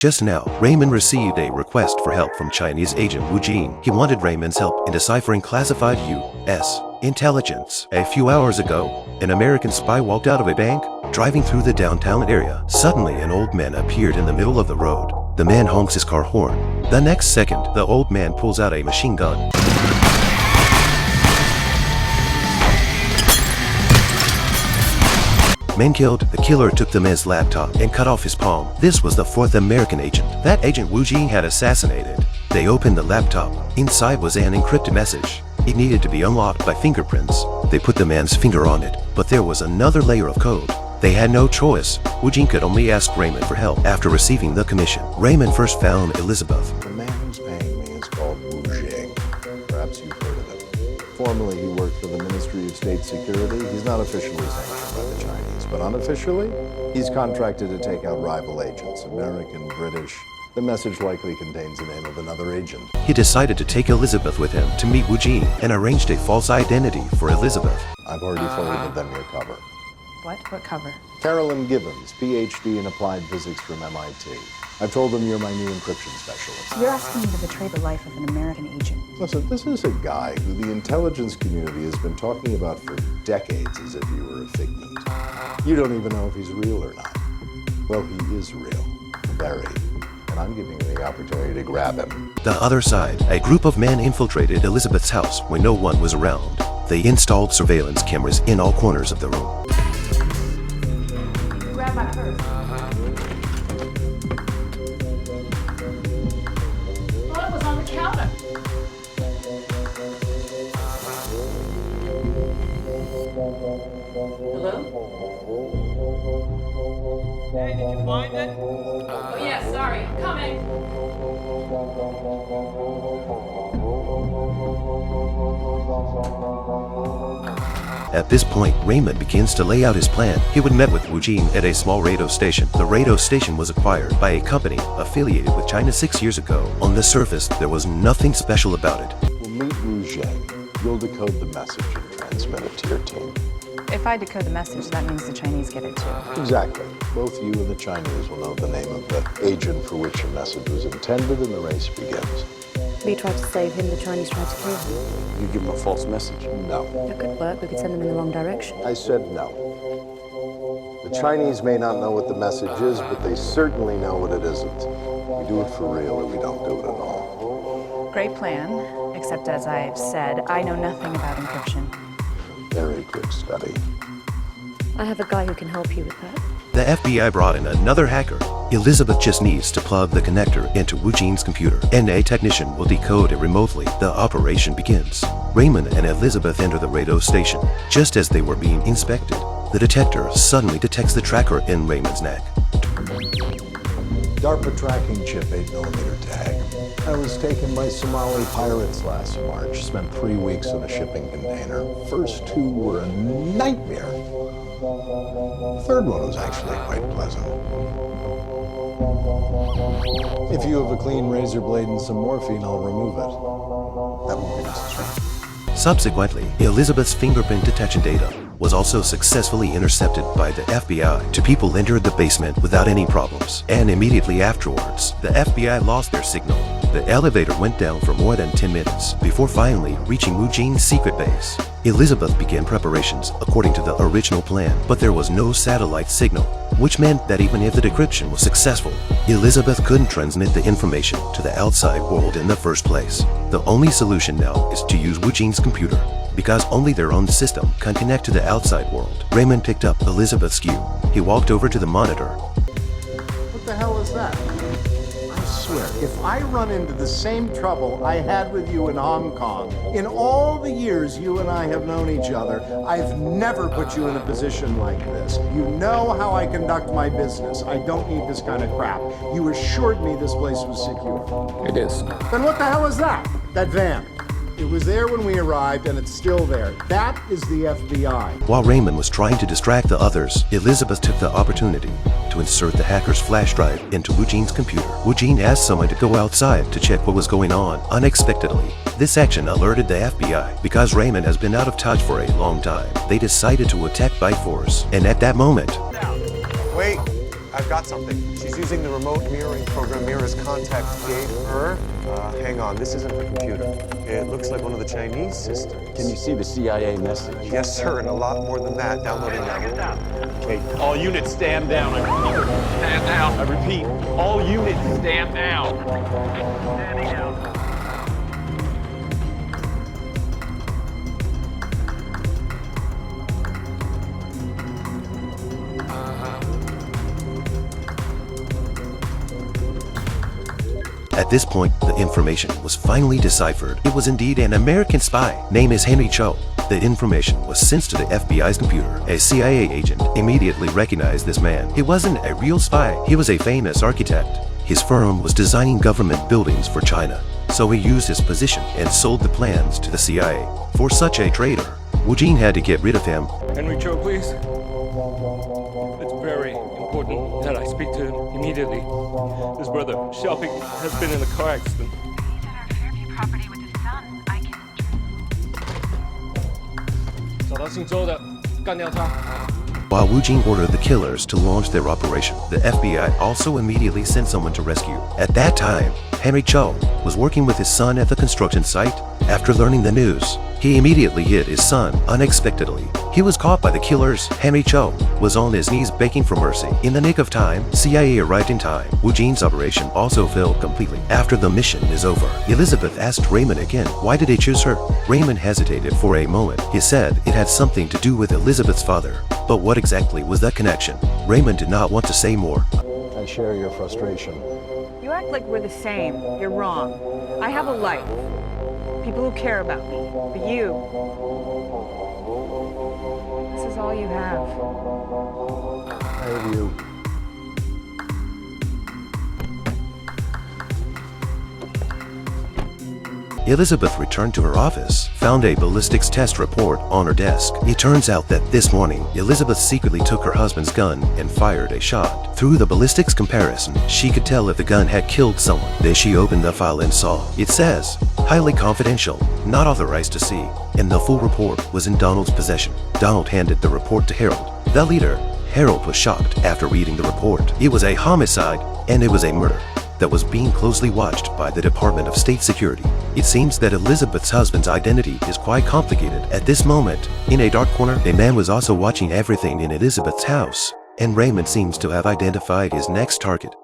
Just now, Raymond received a request for help from Chinese agent Wu Jing. He wanted Raymond's help in deciphering classified U.S. intelligence. A few hours ago, an American spy walked out of a bank, driving through the downtown area. Suddenly, an old man appeared in the middle of the road. The man honks his car horn. The next second, the old man pulls out a machine gun. Man killed, the killer took the man's laptop and cut off his palm. This was the fourth American agent that agent Wu Jing had assassinated. They opened the laptop. Inside was an encrypted message. It needed to be unlocked by fingerprints. They put the man's finger on it, but there was another layer of code. They had no choice. Wu Jing could only ask Raymond for help after receiving the commission. Raymond first found Elizabeth. The man who's paying me is called Wu Jing. Perhaps you've heard of him. Formerly, he worked for the Ministry of State Security. He's not officially sanctioned by the Chinese, but unofficially, he's contracted to take out rival agents, American, British. The message likely contains the name of another agent. He decided to take Elizabeth with him to meet Wu Jing and arranged a false identity for Elizabeth. I've already forwarded them your cover. What? What cover? Carolyn Gibbons, PhD in applied physics from MIT. I've told them you're my new encryption specialist. You're asking me to betray the life of an American agent. Listen, this is a guy who the intelligence community has been talking about for decades as if you were a figment. You don't even know if he's real or not. Well, he is real. Very. And I'm giving you the opportunity to grab him. The other side, a group of men infiltrated Elizabeth's house when no one was around. They installed surveillance cameras in all corners of the room. Grab my purse. Well, it was on the counter. Hello? Hey, did you find it? Oh, yeah, sorry. Coming. At this point, Raymond begins to lay out his plan. He would meet with Wu Jing at a small radio station. The radio station was acquired by a company affiliated with China 6 years ago. On the surface, there was nothing special about it. We'll meet Wu Jing. You'll decode the message and transmit it to your team. If I decode the message, that means the Chinese get it too. Exactly. Both you and the Chinese will know the name of the agent for which your message was intended, and the race begins. We tried to save him, the Chinese tried to kill him. You give him a false message? No. That could work, we could send them in the wrong direction. I said no. The Chinese may not know what the message is, but they certainly know what it isn't. We do it for real, or we don't do it at all. Great plan, except as I've said, I know nothing about encryption. Very quick study. I have a guy who can help you with that. The FBI brought in another hacker. Elizabeth just needs to plug the connector into Wu Jing's computer, and a technician will decode it remotely. The operation begins. Raymond and Elizabeth enter the radio station. Just as they were being inspected, the detector suddenly detects the tracker in Raymond's neck. DARPA tracking chip 8mm tag. I was taken by Somali pirates last March. Spent 3 weeks in a shipping container. First 2 were a nightmare. Third one was actually quite pleasant. If you have a clean razor blade and some morphine, I'll remove it. That won't be necessary. Subsequently, Elizabeth's fingerprint detection data was also successfully intercepted by the FBI. Two people entered the basement without any problems, and immediately afterwards, the FBI lost their signal. The elevator went down for more than 10 minutes before finally reaching Wu Jing's secret base. Elizabeth began preparations according to the original plan, but there was no satellite signal, which meant that even if the decryption was successful, Elizabeth couldn't transmit the information to the outside world in the first place. The only solution now is to use Wu Jing's computer, because only their own system can connect to the outside world. Raymond picked up Elizabeth's cue. He walked over to the monitor. What the hell is that? I swear, if I run into the same trouble I had with you in Hong Kong, in all the years you and I have known each other, I've never put you in a position like this. You know how I conduct my business. I don't need this kind of crap. You assured me this place was secure. It is. Then what the hell is that? That van. It was there when we arrived, and it's still there. That is the FBI. While Raymond was trying to distract the others, Elizabeth took the opportunity to insert the hacker's flash drive into Wu Jing's computer. Wu Jing asked someone to go outside to check what was going on. Unexpectedly, this action alerted the FBI. Because Raymond has been out of touch for a long time, they decided to attack by force. And at that moment, Wait, I've got something. She's using the remote mirroring program Mira's contact gave her. Hang on, this isn't her computer. It looks like one of the Chinese sisters. Can you see the CIA message? Yes, sir, and a lot more than that. Downloading now. Okay, all units stand down. I repeat. Stand down. I repeat, all units Stand down. Standing down. At this point, the information was finally deciphered. It was indeed an American spy. Name is Henry Cho. The information was sent to the FBI's computer. A CIA agent immediately recognized this man. He wasn't a real spy. He was a famous architect. His firm was designing government buildings for China. So he used his position and sold the plans to the CIA. For such a traitor, Wu Jin had to get rid of him. Henry Cho, please. It's very important that I speak to him immediately. His brother, Xiaoping, has been in a car accident. He's at our Fairview property with his son. I can... 找到姓周的，干掉他。 While Wu Jin ordered the killers to launch their operation, the FBI also immediately sent someone to rescue. At that time, Henry Cho was working with his son at the construction site. After learning the news, he immediately hit his son unexpectedly. He was caught by the killers. Henry Cho was on his knees begging for mercy. In the nick of time, CIA arrived in time. Wu Jin's operation also failed completely. After the mission is over, Elizabeth asked Raymond again, why did they choose her? Raymond hesitated for a moment. He said it had something to do with Elizabeth's father. But what exactly was that connection? Raymond did not want to say more. I share your frustration. You act like we're the same. You're wrong. I have a life. People who care about me. But you... This is all you have. I have you. Elizabeth returned to her office, found a ballistics test report on her desk. It turns out that this morning, Elizabeth secretly took her husband's gun and fired a shot. Through the ballistics comparison, she could tell if the gun had killed someone. Then she opened the file and saw. It says, highly confidential, not authorized to see, and the full report was in Donald's possession. Donald handed the report to Harold, the leader. Harold was shocked after reading the report. It was a homicide, and it was a murder that was being closely watched by the Department of State Security. It seems that Elizabeth's husband's identity is quite complicated. At this moment, in a dark corner, a man was also watching everything in Elizabeth's house, and Raymond seems to have identified his next target.